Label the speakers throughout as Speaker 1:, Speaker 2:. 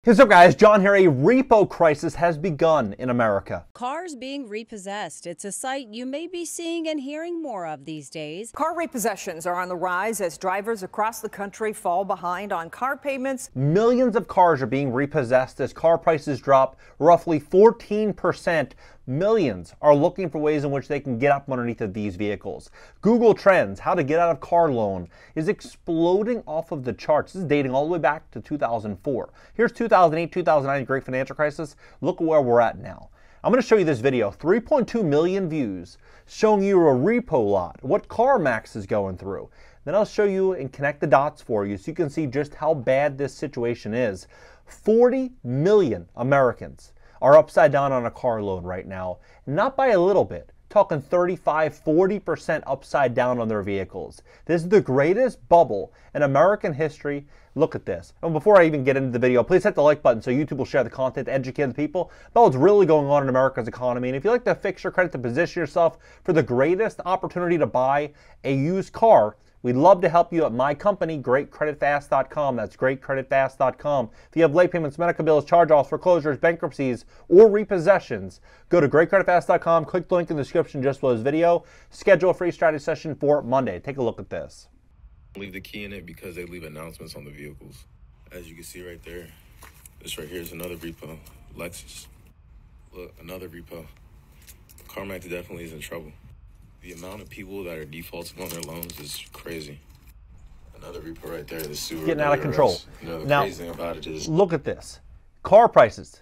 Speaker 1: What's up, guys? John here. A repo crisis has begun in America.
Speaker 2: Cars being repossessed. It's a sight you may be seeing and hearing more of these days.
Speaker 3: Car repossessions are on the rise as drivers across the country fall behind on car payments.
Speaker 1: Millions of cars are being repossessed as car prices drop roughly 14%. Millions are looking for ways in which they can get up underneath of these vehicles. Google Trends, how to get out of car loan, is exploding off of the charts. This is dating all the way back to 2004. Here's 2008, 2009 Great Financial Crisis. Look where we're at now. I'm going to show you this video, 3.2 million views, showing you a repo lot, what CarMax is going through. Then I'll show you and connect the dots for you so you can see just how bad this situation is. 40 million Americans are upside down on a car loan right now, not by a little bit. Talking 35–40% upside down on their vehicles. This is the greatest bubble in American history. Look at this. And before I even get into the video, please hit the like button so YouTube will share the content to educate the people about what's really going on in America's economy. And if you like to fix your credit to position yourself for the greatest opportunity to buy a used car, we'd love to help you at my company, GreatCreditFast.com. That's GreatCreditFast.com. If you have late payments, medical bills, charge-offs, foreclosures, bankruptcies, or repossessions, go to GreatCreditFast.com. Click the link in the description just below this video. Schedule a free strategy session for Monday. Take a look at this.
Speaker 4: Leave the key in it because they leave announcements on the vehicles. As you can see right there, this right here is another repo. Lexus. Look, another repo. CarMax definitely is in trouble. The amount of people that are defaulting on their loans is crazy. Another repo right there, the Subaru.
Speaker 1: Getting out of control.
Speaker 4: You know, the
Speaker 1: now,
Speaker 4: crazy thing about it is,
Speaker 1: look at this. Car prices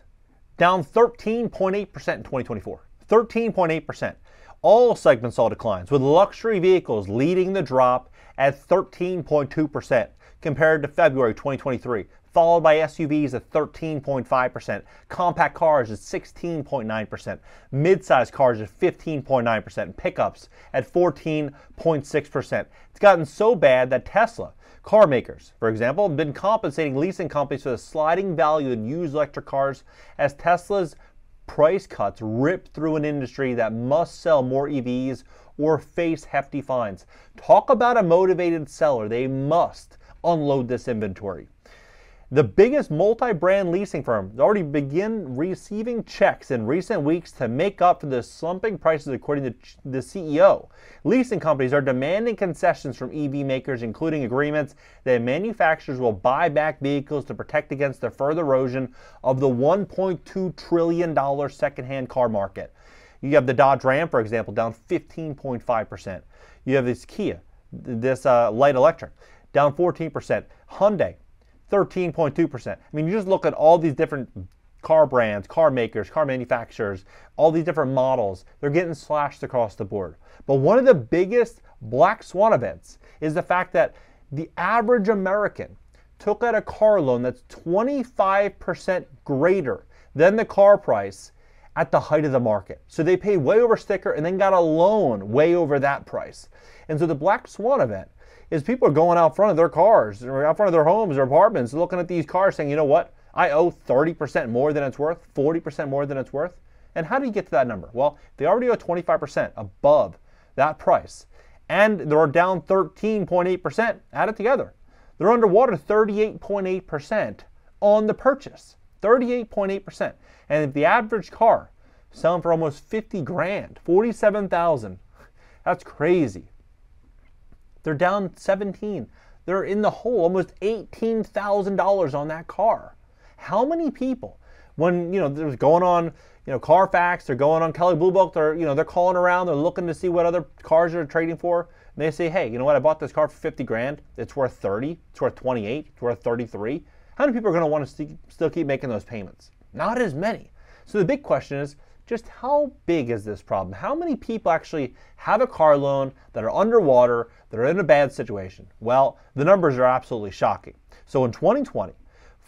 Speaker 1: down 13.8% in 2024. 13.8%. All segments saw declines, with luxury vehicles leading the drop at 13.2% compared to February 2023, followed by SUVs at 13.5%, compact cars at 16.9%, mid-sized cars at 15.9%, and pickups at 14.6%. It's gotten so bad that Tesla, car makers, for example, have been compensating leasing companies for the sliding value in used electric cars as Tesla's price cuts rip through an industry that must sell more EVs or face hefty fines. Talk about a motivated seller. They must unload this inventory. The biggest multi-brand leasing firms already begin receiving checks in recent weeks to make up for the slumping prices, according to the CEO. Leasing companies are demanding concessions from EV makers, including agreements that manufacturers will buy back vehicles to protect against the further erosion of the $1.2 trillion secondhand car market. You have the Dodge Ram, for example, down 15.5%. You have this Kia, this light electric, down 14%. Hyundai, 13.2%. I mean, you just look at all these different car brands, car makers, car manufacturers, all these different models. They're getting slashed across the board. But one of the biggest black swan events is the fact that the average American took out a car loan that's 25% greater than the car price at the height of the market. So they paid way over sticker and then got a loan way over that price. And so the black swan event is people are going out front of their cars, or out front of their homes or apartments, looking at these cars saying, you know what, I owe 30% more than it's worth, 40% more than it's worth. And how do you get to that number? Well, they already owe 25% above that price. And they're down 13.8%. Add it together. They're underwater 38.8% on the purchase. 38.8%. And if the average car selling for almost 50 grand, 47,000, that's crazy. They're down 17. They're in the hole, almost $18,000 on that car. How many people, when they're going on, Carfax, they're going on Kelley Blue Book, they're calling around, they're looking to see what other cars they're trading for, and they say, hey, you know what? I bought this car for 50 grand. It's worth 30. It's worth 28. It's worth 33. How many people are going to want to still keep making those payments? Not as many. So the big question is, just how big is this problem? How many people actually have a car loan that are underwater, that are in a bad situation? Well, the numbers are absolutely shocking. So in 2020,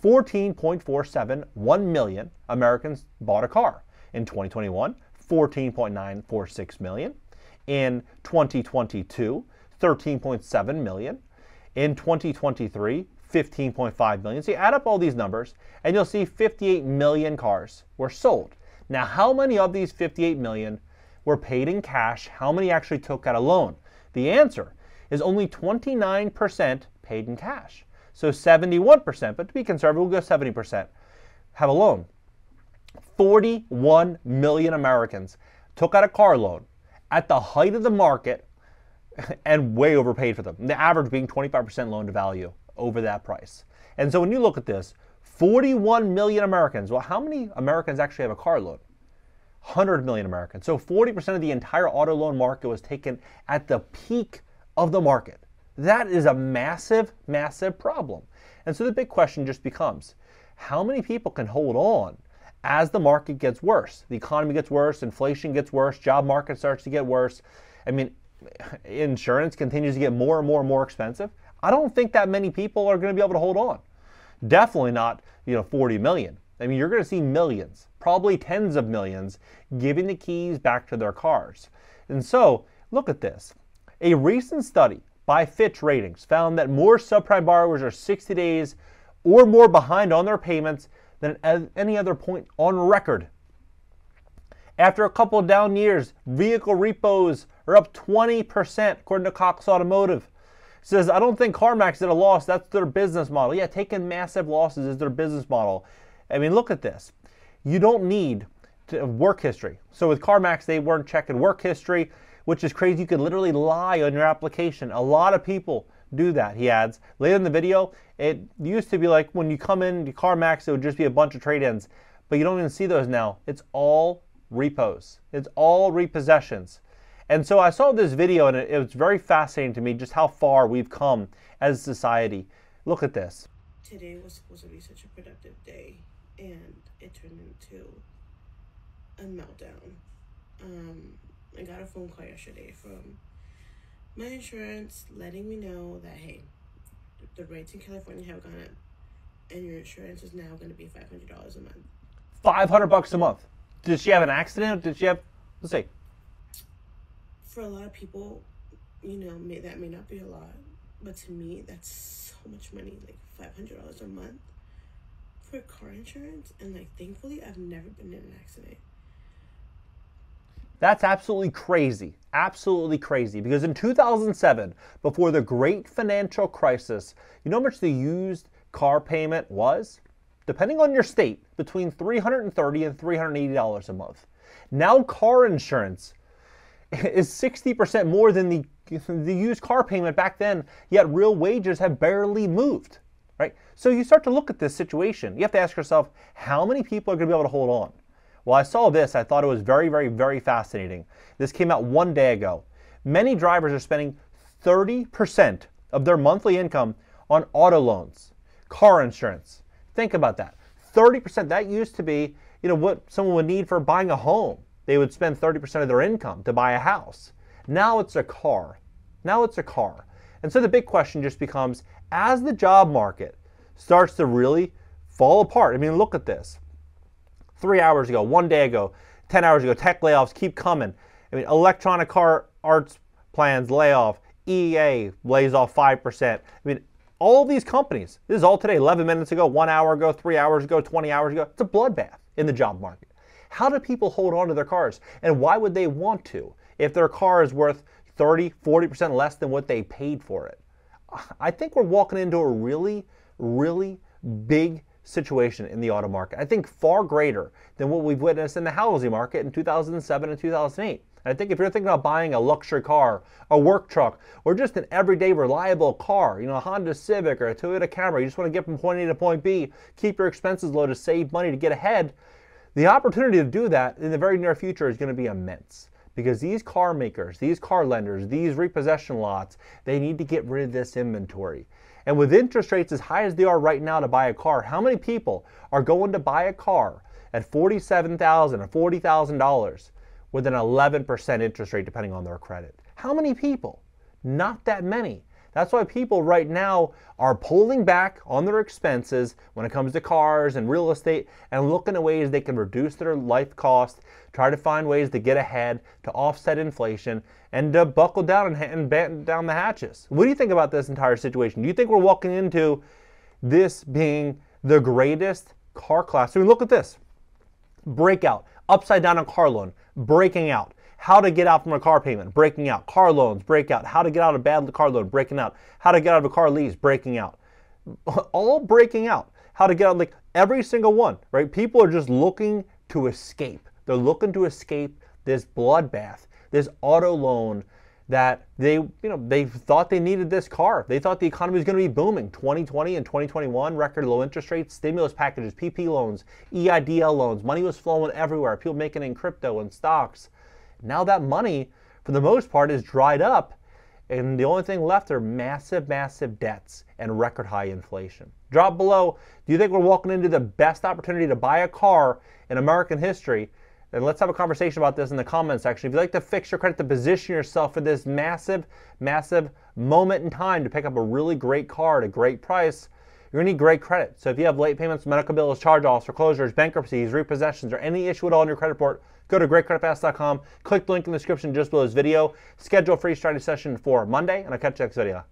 Speaker 1: 14.471 million Americans bought a car. In 2021, 14.946 million. In 2022, 13.7 million. In 2023, 15.5 million. So you add up all these numbers and you'll see 58 million cars were sold. Now, how many of these 58 million were paid in cash? How many actually took out a loan? The answer is only 29% paid in cash. So 71%, but to be conservative, we'll go 70%. have a loan. 41 million Americans took out a car loan at the height of the market and way overpaid for them. The average being 25% loan to value over that price. And so when you look at this, 41 million Americans, well, how many Americans actually have a car loan? 100 million Americans. So 40% of the entire auto loan market was taken at the peak of the market. That is a massive, massive problem. And so the big question just becomes, how many people can hold on as the market gets worse? The economy gets worse, inflation gets worse, job market starts to get worse. I mean, insurance continues to get more and more and more expensive. I don't think that many people are going to be able to hold on. Definitely not, 40 million. I mean, you're going to see millions, probably tens of millions, giving the keys back to their cars. And so, look at this. A recent study by Fitch Ratings found that more subprime borrowers are 60 days or more behind on their payments than at any other point on record. After a couple of down years, vehicle repos are up 20%, according to Cox Automotive. It says, I don't think CarMax is at a loss. That's their business model. Yeah, taking massive losses is their business model. I mean, look at this. You don't need work history. So with CarMax, they weren't checking work history, which is crazy. You could literally lie on your application. A lot of people do that, he adds. Later in the video, it used to be like when you come in to CarMax, it would just be a bunch of trade-ins. But you don't even see those now. It's all repos. It's all repossessions. And so I saw this video, and it was very fascinating to me just how far we've come as a society. Look at this.
Speaker 5: Today was supposed to be such a productive day, and it turned into a meltdown. I got a phone call yesterday from my insurance letting me know that, hey, the rates in California have gone up, and your insurance is now going to be $500 a month.
Speaker 1: $500 a month. Did she have an accident? Did she have, let's see.
Speaker 5: For a lot of people, that may not be a lot, but to me, that's so much money, like $500 a month for car insurance. And thankfully, I've never been in an accident.
Speaker 1: That's absolutely crazy. Absolutely crazy. Because in 2007, before the great financial crisis, you know how much the used car payment was? Depending on your state, between $330 and $380 a month. Now car insurance is 60% more than the used car payment back then, yet real wages have barely moved, right? So you start to look at this situation. You have to ask yourself, how many people are going to be able to hold on? Well, I saw this. I thought it was very, very, very fascinating. This came out one day ago. Many drivers are spending 30% of their monthly income on auto loans, car insurance. Think about that. 30%, that used to be, what someone would need for buying a home. They would spend 30% of their income to buy a house. Now it's a car. Now it's a car. And so the big question just becomes, as the job market starts to really fall apart, I mean, look at this. 3 hours ago, 1 day ago, 10 hours ago, tech layoffs keep coming. I mean, electronic car arts plans layoff, EA lays off 5%. I mean, all these companies, this is all today, 11 minutes ago, 1 hour ago, 3 hours ago, 20 hours ago. It's a bloodbath in the job market. How do people hold on to their cars? And why would they want to if their car is worth 30, 40% less than what they paid for it? I think we're walking into a really, really big situation in the auto market. I think far greater than what we've witnessed in the housing market in 2007 and 2008. And I think if you're thinking about buying a luxury car, a work truck, or just an everyday reliable car, a Honda Civic or a Toyota Camry, you just want to get from point A to point B, keep your expenses low to save money to get ahead, the opportunity to do that in the very near future is going to be immense. Because these car makers, these car lenders, these repossession lots, they need to get rid of this inventory. And with interest rates as high as they are right now to buy a car, how many people are going to buy a car at $47,000 or $40,000 with an 11% interest rate depending on their credit? How many people? Not that many. That's why people right now are pulling back on their expenses when it comes to cars and real estate and looking at ways they can reduce their life cost, try to find ways to get ahead, to offset inflation, and to buckle down and batten down the hatches. What do you think about this entire situation? Do you think we're walking into this being the greatest car class? I mean, look at this. Breakout. Upside down on car loan. Breaking out. How to get out from a car payment, breaking out. Car loans, break out. How to get out of a bad car loan, breaking out. How to get out of a car lease, breaking out. All breaking out. How to get out, Every single one, right? People are just looking to escape. They're looking to escape this bloodbath, this auto loan that they thought they needed this car. They thought the economy was going to be booming. 2020 and 2021, record low interest rates, stimulus packages, PP loans, EIDL loans. Money was flowing everywhere. People making it in crypto and stocks. Now that money, for the most part, is dried up, and the only thing left are massive, massive debts and record high inflation. Drop below, do you think we're walking into the best opportunity to buy a car in American history? And let's have a conversation about this in the comment section. If you'd like to fix your credit to position yourself for this massive, massive moment in time to pick up a really great car at a great price, you're gonna need great credit. So if you have late payments, medical bills, charge-offs, foreclosures, bankruptcies, repossessions, or any issue at all in your credit report, go to GreatCreditFast.com, click the link in the description just below this video, schedule a free strategy session for Monday, and I'll catch you next video.